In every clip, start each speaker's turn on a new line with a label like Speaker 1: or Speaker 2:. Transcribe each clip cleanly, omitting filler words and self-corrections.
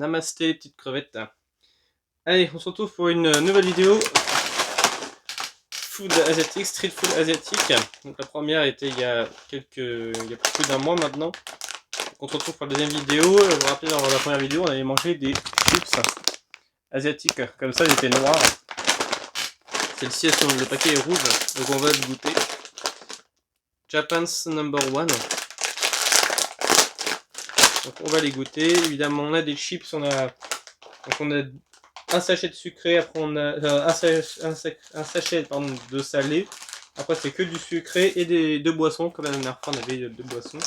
Speaker 1: Namasté les petites crevettes. Allez, on se retrouve pour une nouvelle vidéo food asiatique, street food asiatique. Donc la première était il y a plus d'un mois maintenant. On se retrouve pour la deuxième vidéo. Vous vous rappelez, dans la première vidéo, on avait mangé des chips asiatiques. Comme ça, ils étaient noirs. Celle-ci, le paquet est rouge. Donc on va le goûter. Japan's #1. Donc on va les goûter. Évidemment, on a des chips. On a un sachet de sucré, après on a un sachet de salé. Après c'est que du sucré et deux boissons, comme la dernière fois on avait deux boissons.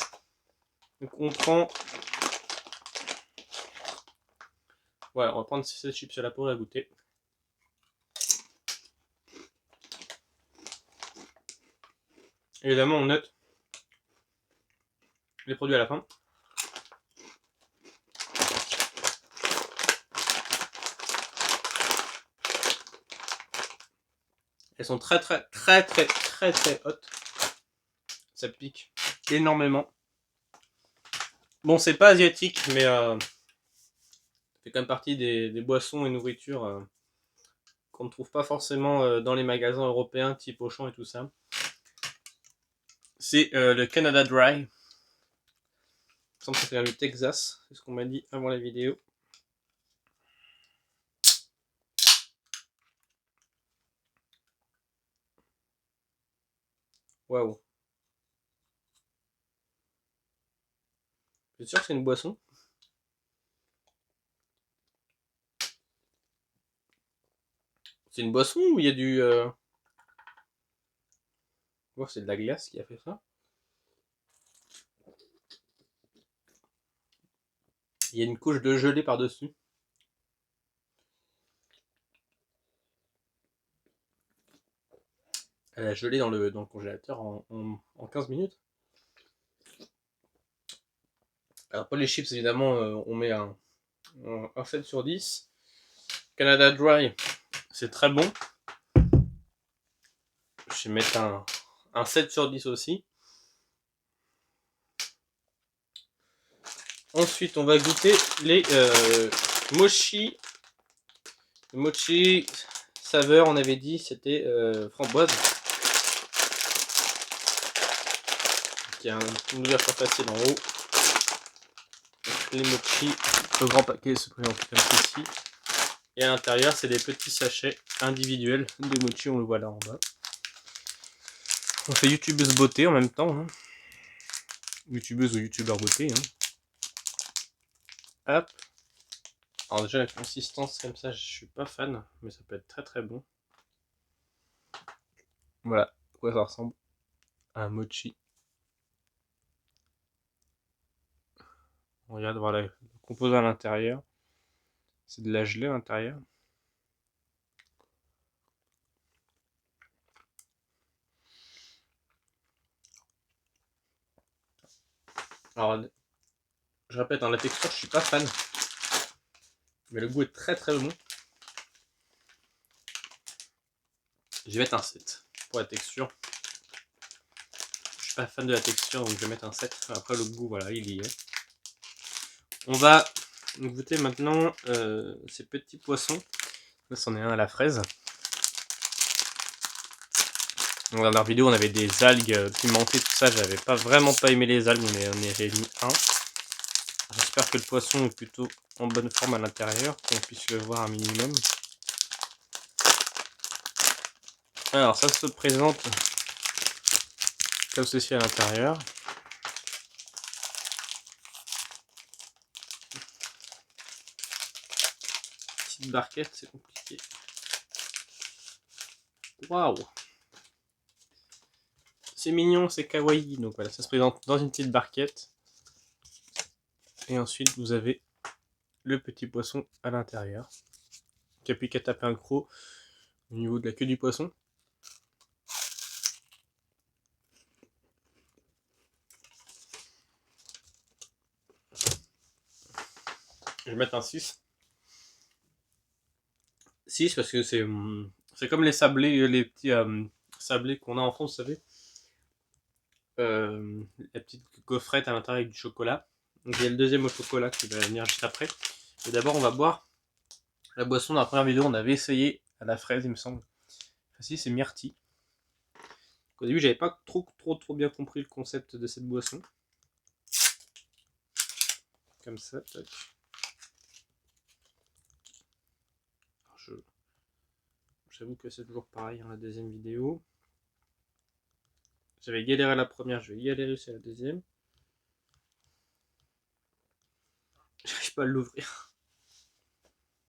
Speaker 1: Donc on prend... Ouais, on va prendre ces chips là pour la goûter. Évidemment on note les produits à la fin. Elles sont très hautes. Ça pique énormément. Bon, c'est pas asiatique, mais ça fait quand même partie des boissons et nourritures qu'on ne trouve pas forcément dans les magasins européens type Auchan et tout ça. C'est le Canada Dry. Il me semble que ça vient du Texas, c'est ce qu'on m'a dit avant la vidéo. Waouh. C'est sûr que c'est une boisson. C'est une boisson ou il y a du... Oh, c'est de la glace qui a fait ça. Il y a une couche de gelée par-dessus. Elle a gelé dans le congélateur en 15 minutes. Alors pour les chips, évidemment, on met un 7 sur 10. Canada Dry, c'est très bon. Je vais mettre un 7 sur 10 aussi. Ensuite, on va goûter les mochi. Le mochi saveur, on avait dit, c'était framboise. Il y a une ouverture facile en haut. Les mochi, le grand paquet se présente comme ceci. Et à l'intérieur, c'est des petits sachets individuels de mochi, on le voit là en bas. On fait youtubeuse beauté en même temps. Hein. Youtubeuse ou youtubeur beauté. Hein. Hop. Alors déjà la consistance comme ça, je suis pas fan, mais ça peut être très bon. Voilà à quoi ça ressemble. Un mochi. On regarde voir le composant à l'intérieur. C'est de la gelée à l'intérieur. Alors, je répète, la texture, je suis pas fan. Mais le goût est très bon. Je vais mettre un 7 pour la texture. Je suis pas fan de la texture, donc je vais mettre un 7. Après, le goût, voilà, il y est. On va goûter maintenant ces petits poissons. Là, c'en est un à la fraise. Dans la dernière vidéo, on avait des algues pimentées, tout ça. J'avais vraiment pas aimé les algues, mais on y avait mis un. J'espère que le poisson est plutôt en bonne forme à l'intérieur, qu'on puisse le voir un minimum. Alors, ça se présente comme ceci à l'intérieur. Petite barquette, c'est compliqué. Waouh! C'est mignon, c'est kawaii. Donc voilà, ça se présente dans une petite barquette. Et ensuite, vous avez le petit poisson à l'intérieur. Qui a plus qu'à taper un croc au niveau de la queue du poisson. Je vais mettre un 6. 6 parce que c'est comme les sablés, les petits sablés qu'on a en France, vous savez. La petite gaufrette à l'intérieur avec du chocolat. Donc il y a le deuxième au chocolat qui va venir juste après. Et d'abord, on va boire la boisson. Dans la première vidéo, on avait essayé à la fraise, il me semble. Enfin, c'est myrtille. Au début, j'avais pas trop bien compris le concept de cette boisson. Comme ça, tac. J'avoue que c'est toujours pareil dans la deuxième vidéo. J'avais galéré à la première, je vais galérer aussi à la deuxième. J'arrive pas à l'ouvrir.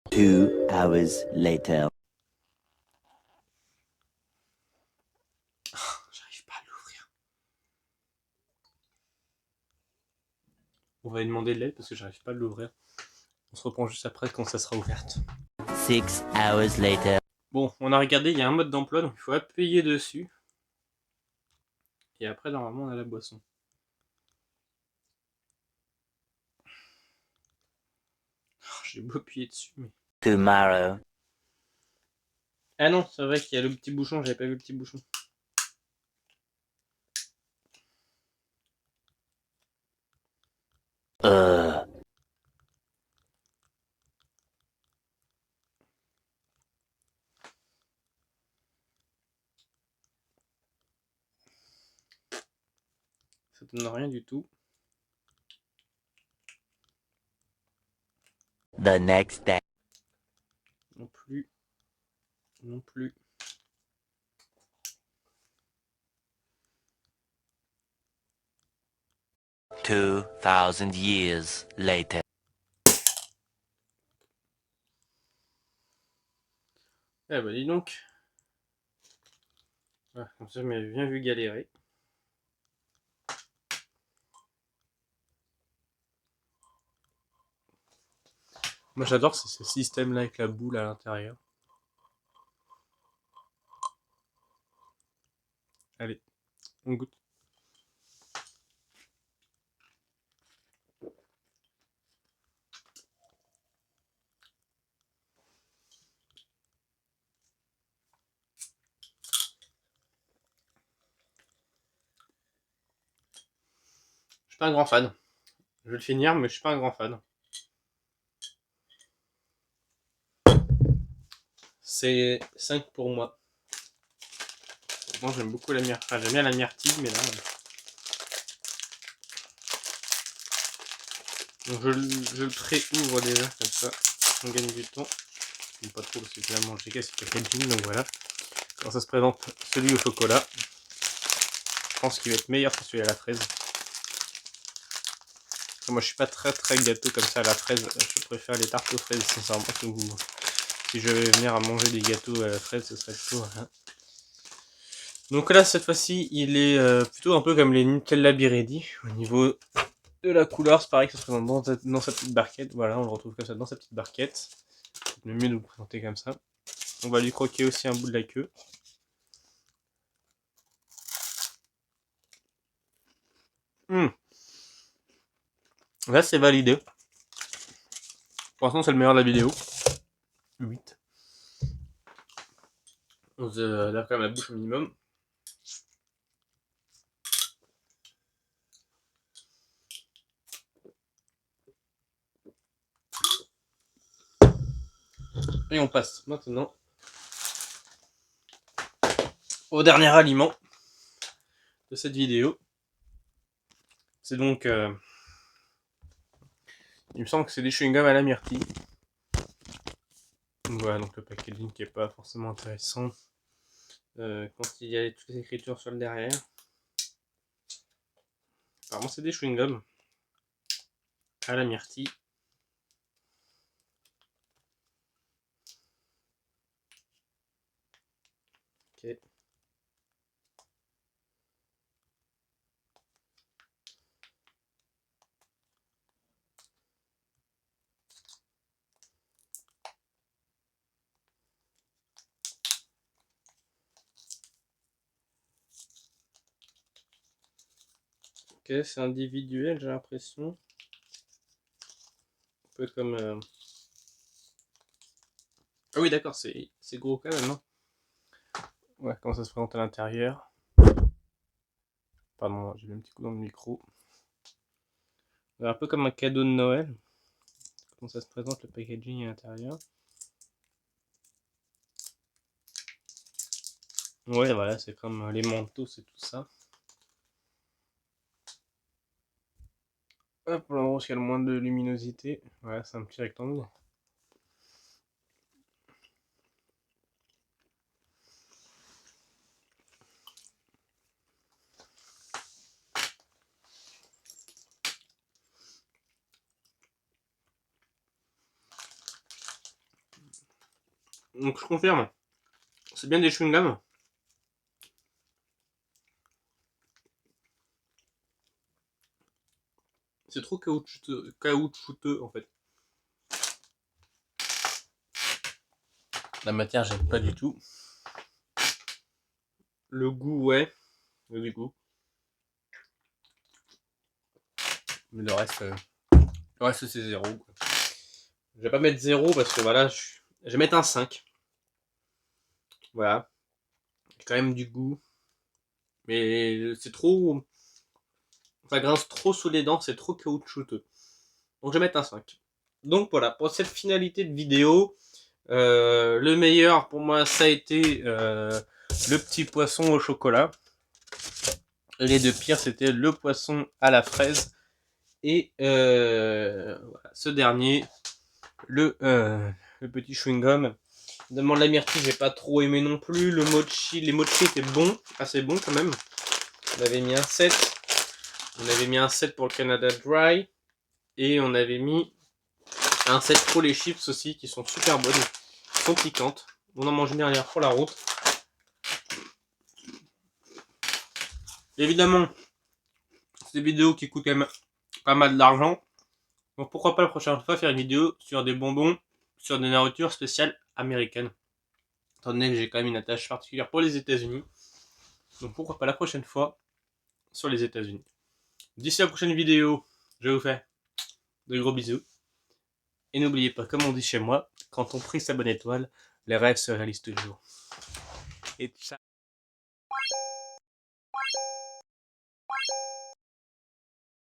Speaker 2: 2 hours later.
Speaker 1: J'arrive pas à l'ouvrir. On va lui demander de l'aide parce que j'arrive pas à l'ouvrir. On se reprend juste après quand ça sera ouverte.
Speaker 2: 6 hours later.
Speaker 1: Bon, on a regardé, il y a un mode d'emploi, donc il faut appuyer dessus. Et après, normalement, on a la boisson. J'ai beau appuyer dessus, mais...
Speaker 2: Tomorrow.
Speaker 1: Ah non, c'est vrai qu'il y a le petit bouchon, j'avais pas vu le petit bouchon. Ça donne rien du tout.
Speaker 2: The next day.
Speaker 1: Non plus. Non plus.
Speaker 2: 2000 years later.
Speaker 1: Eh bah dis donc. Voilà, comme ça je m'avais bien vu galérer. Moi j'adore ce système là avec la boule à l'intérieur. Allez, on goûte. Je suis pas un grand fan. Je vais le finir, mais je suis pas un grand fan. C'est 5 pour moi. Moi j'aime beaucoup la myrtille. Enfin, j'aime bien la myrtille, mais là. Donc je le pré-ouvre déjà, comme ça. On gagne du temps. J'aime pas trop parce que finalement j'ai cassé le packaging, donc voilà. Quand ça se présente, celui au chocolat. Je pense qu'il va être meilleur que celui à la fraise. Moi je suis pas très gâteau comme ça à la fraise. Je préfère les tartes aux fraises, sincèrement. Si je vais venir à manger des gâteaux à la fraise, ce serait plutôt... Hein. Donc là, cette fois-ci, il est plutôt un peu comme les Nutella Biredi. Au niveau de la couleur, c'est pareil que ça se présente dans sa petite barquette. Voilà, on le retrouve comme ça dans sa petite barquette. C'est mieux de vous présenter comme ça. On va lui croquer aussi un bout de la queue. Là, c'est validé. Pour l'instant, c'est le meilleur de la vidéo. 8. On se lave quand même la bouche au minimum. Et on passe maintenant au dernier aliment de cette vidéo. C'est donc... il me semble que c'est des chewing-gums à la myrtille. Voilà, donc le packaging qui est pas forcément intéressant. Quand il y a toutes les écritures sur le derrière. Apparemment c'est des chewing-gums à la myrtille. Ok. Ok, c'est individuel, j'ai l'impression. Un peu comme... Ah oui, d'accord, c'est gros quand même, hein. Ouais, comment ça se présente à l'intérieur. Pardon, j'ai mis un petit coup dans le micro. Un peu comme un cadeau de Noël. comment ça se présente, le packaging à l'intérieur. Ouais, voilà, c'est comme les manteaux, c'est tout ça. Hop, pour l'endroit où il y a le moins de luminosité. Voilà, c'est un petit rectangle. Donc je confirme, c'est bien des chewing-gums. C'est trop caoutchouteux en fait. La matière, j'aime pas du tout. Le goût, ouais. Du goût. Mais le reste c'est 0. Je vais pas mettre 0 parce que voilà, je vais mettre un 5. Voilà. Il y a quand même du goût. Mais c'est trop. Ça grince trop sous les dents, c'est trop caoutchouteux. Donc je vais mettre un 5. Donc voilà, pour cette finalité de vidéo, le meilleur pour moi ça a été le petit poisson au chocolat. Et les deux pires c'était le poisson à la fraise et voilà, ce dernier, le petit chewing-gum. Évidemment la myrtille j'ai pas trop aimé non plus. Le mochi, les mochis étaient bons, assez bons quand même. On avait mis un 7. On avait mis un 7 pour le Canada Dry. Et on avait mis un 7 pour les chips aussi, qui sont super bonnes. Qui sont piquantes. On en mange une dernière pour la route. Évidemment, c'est des vidéos qui coûtent quand même pas mal d'argent. Donc pourquoi pas la prochaine fois faire une vidéo sur des bonbons, sur des nourritures spéciales américaines. Étant donné que j'ai quand même une attache particulière pour les États-Unis. Donc pourquoi pas la prochaine fois sur les États-Unis. D'ici la prochaine vidéo, je vous fais de gros bisous. Et n'oubliez pas, comme on dit chez moi, quand on prie sa bonne étoile, les rêves se réalisent toujours. Et ça.